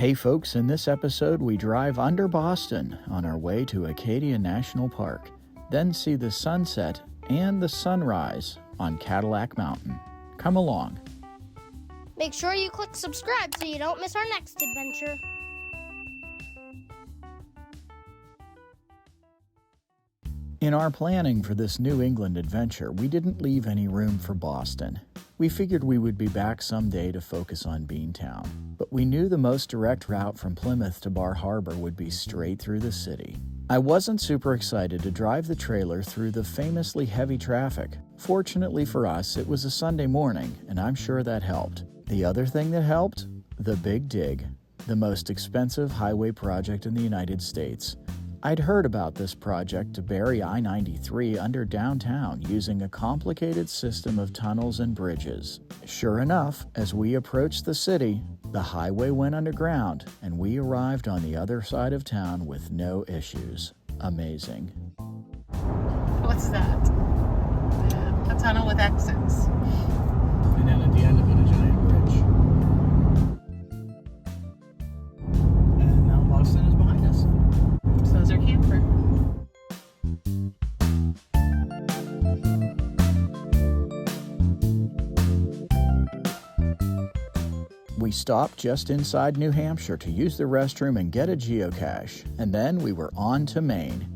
Hey folks, in this episode we drive under Boston on our way to Acadia National Park, then see the sunset and the sunrise on Cadillac Mountain. Come along. Make sure you click subscribe so you don't miss our next adventure. In our planning for this New England adventure, we didn't leave any room for Boston. We figured we would be back someday to focus on Beantown, but we knew the most direct route from Plymouth to Bar Harbor would be straight through the city. I wasn't super excited to drive the trailer through the famously heavy traffic. Fortunately for us, it was a Sunday morning, and I'm sure that helped. The other thing that helped? The Big Dig, the most expensive highway project in the United States. I'd heard about this project to bury I-93 under downtown using a complicated system of tunnels and bridges. Sure enough, as we approached the city, the highway went underground and we arrived on the other side of town with no issues. Amazing. What's that? A tunnel with exits. And then at the end of it, a giant bridge. And now Boston is behind us. So is our camper. We stopped just inside New Hampshire to use the restroom and get a geocache, and then we were on to Maine.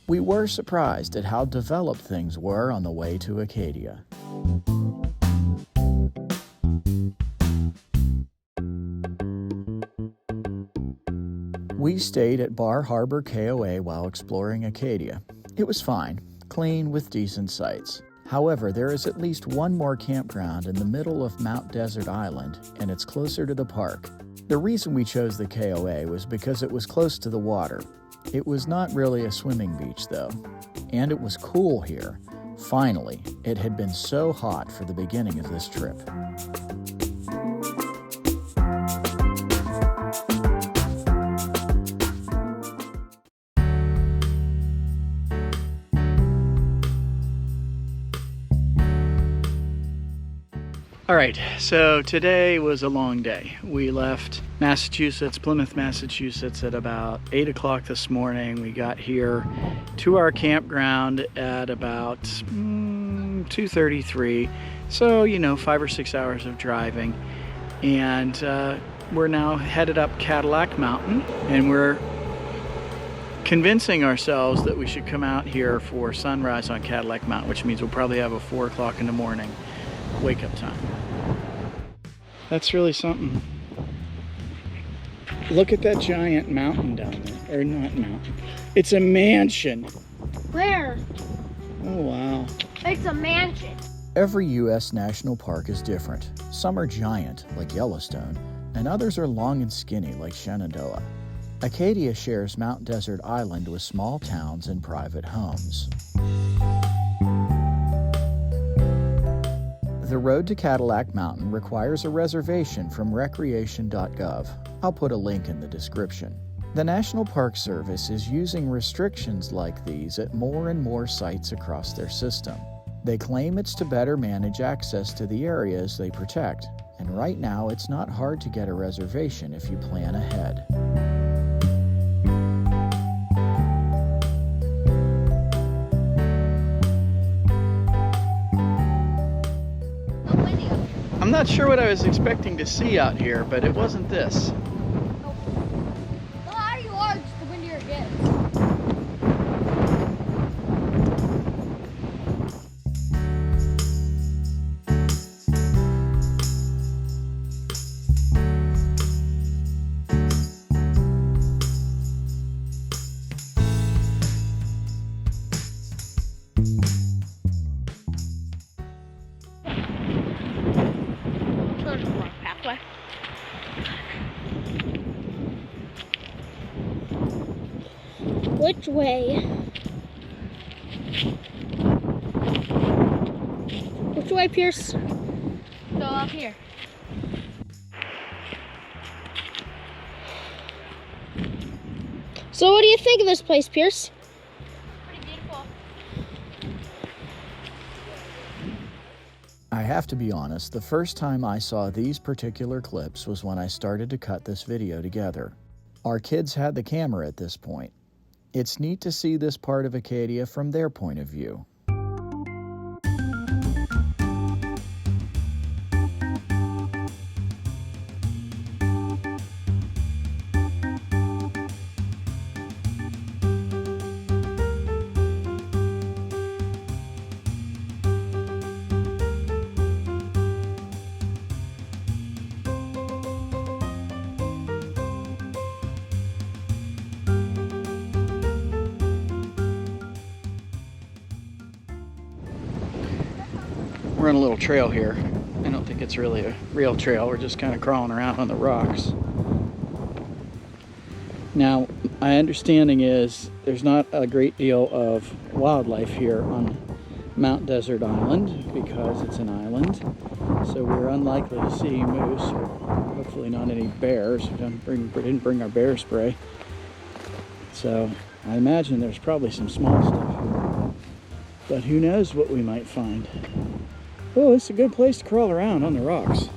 We were surprised at how developed things were on the way to Acadia. We stayed at Bar Harbor KOA while exploring Acadia. It was fine, clean with decent sights. However, there is at least one more campground in the middle of Mount Desert Island, and it's closer to the park. The reason we chose the KOA was because it was close to the water. It was not really a swimming beach, though, and it was cool here. Finally, it had been so hot for the beginning of this trip. All right, so today was a long day. We left Massachusetts, Plymouth, Massachusetts at about 8 o'clock this morning. We got here to our campground at about 2:33. So, 5 or 6 hours of driving. And we're now headed up Cadillac Mountain, and we're convincing ourselves that we should come out here for sunrise on Cadillac Mountain, which means we'll probably have a 4 o'clock in the morning wake up time. That's really something. Look at that giant mountain down there. Or not mountain. It's a mansion. Where? Oh, wow. It's a mansion. Every U.S. national park is different. Some are giant, like Yellowstone, and others are long and skinny, like Shenandoah. Acadia shares Mount Desert Island with small towns and private homes. The road to Cadillac Mountain requires a reservation from recreation.gov. I'll put a link in the description. The National Park Service is using restrictions like these at more and more sites across their system. They claim it's to better manage access to the areas they protect, and right now it's not hard to get a reservation if you plan ahead. I'm not sure what I was expecting to see out here, but it wasn't this. Well, how do you large the windier it gets? Which way? Which way, Pierce? Go up here. So what do you think of this place, Pierce? Pretty beautiful. I have to be honest, the first time I saw these particular clips was when I started to cut this video together. Our kids had the camera at this point. It's neat to see this part of Acadia from their point of view. We're on a little trail here. I don't think it's really a real trail. We're just kind of crawling around on the rocks. Now, my understanding is there's not a great deal of wildlife here on Mount Desert Island because it's an island. So we're unlikely to see moose, or hopefully not any bears. We didn't bring our bear spray. So I imagine there's probably some small stuff here. But who knows what we might find. Oh, it's a good place to crawl around on the rocks.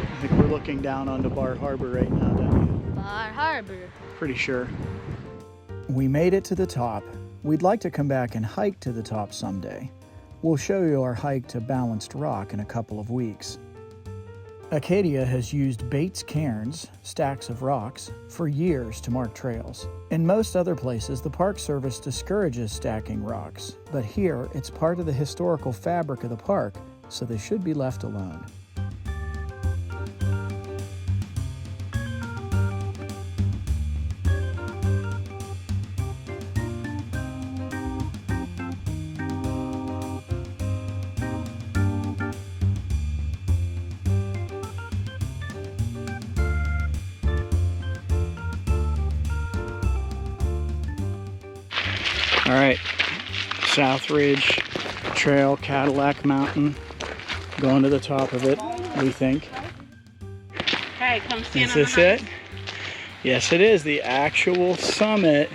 I think we're looking down onto Bar Harbor right now, don't you? Bar Harbor. Pretty sure. We made it to the top. We'd like to come back and hike to the top someday. We'll show you our hike to Balanced Rock in a couple of weeks. Acadia has used Bates cairns, stacks of rocks, for years to mark trails. In most other places, the Park Service discourages stacking rocks, but here it's part of the historical fabric of the park, so they should be left alone. All right, South Ridge Trail, Cadillac Mountain, going to the top of it, we think. Hey, come stand Is on this the it? Yes, it is, the actual summit.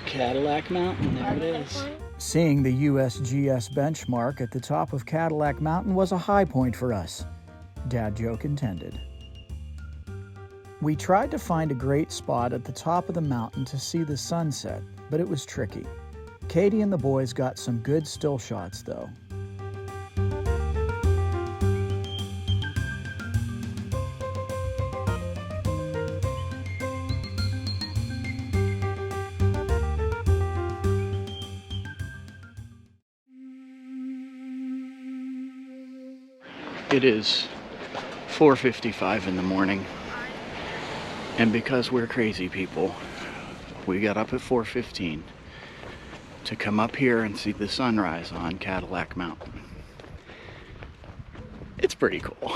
Cadillac Mountain, there it is. Seeing the USGS benchmark at the top of Cadillac Mountain was a high point for us. Dad joke intended. We tried to find a great spot at the top of the mountain to see the sunset, but it was tricky. Katie and the boys got some good still shots though. It is 4:55 in the morning. And because we're crazy people, we got up at 4:15 to come up here and see the sunrise on Cadillac Mountain. It's pretty cool.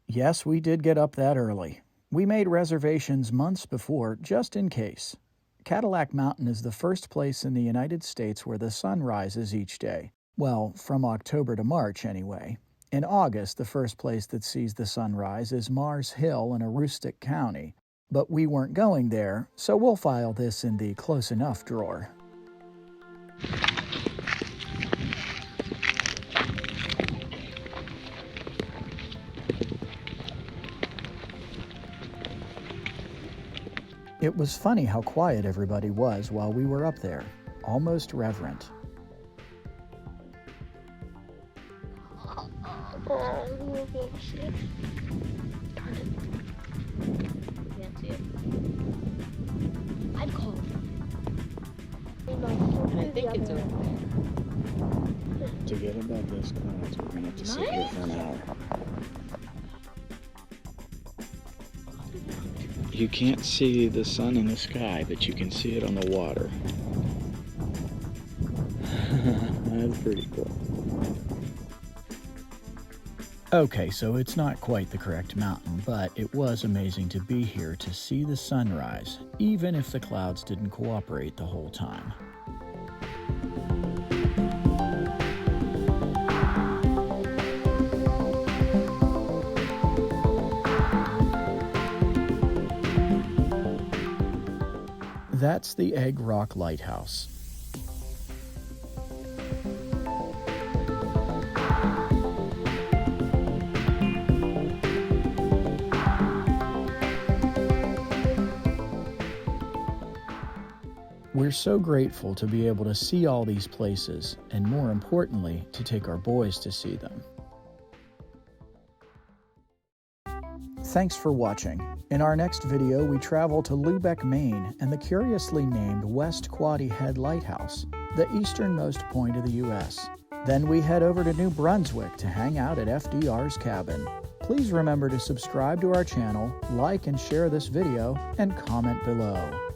Yes, we did get up that early. We made reservations months before, just in case. Cadillac Mountain is the first place in the United States where the sun rises each day. Well, from October to March anyway. In August, the first place that sees the sunrise is Mars Hill in Aroostook County. But we weren't going there, so we'll file this in the close enough drawer. It was funny how quiet everybody was while we were up there, almost reverent. Oh, we won't be able to see it. Darn it. Can't see it. I'd call it. And I think it's over there. To get above those clouds, we're going to have to sit here for an hour. You can't see the sun in the sky, but you can see it on the water. That's pretty cool. Okay, so it's not quite the correct mountain, but it was amazing to be here to see the sunrise, even if the clouds didn't cooperate the whole time. That's the Egg Rock Lighthouse. We're so grateful to be able to see all these places, and more importantly, to take our boys to see them. Thanks for watching. In our next video, we travel to Lubec, Maine, and the curiously named West Quoddy Head Lighthouse, the easternmost point of the U.S. Then we head over to New Brunswick to hang out at FDR's cabin. Please remember to subscribe to our channel, like and share this video, and comment below.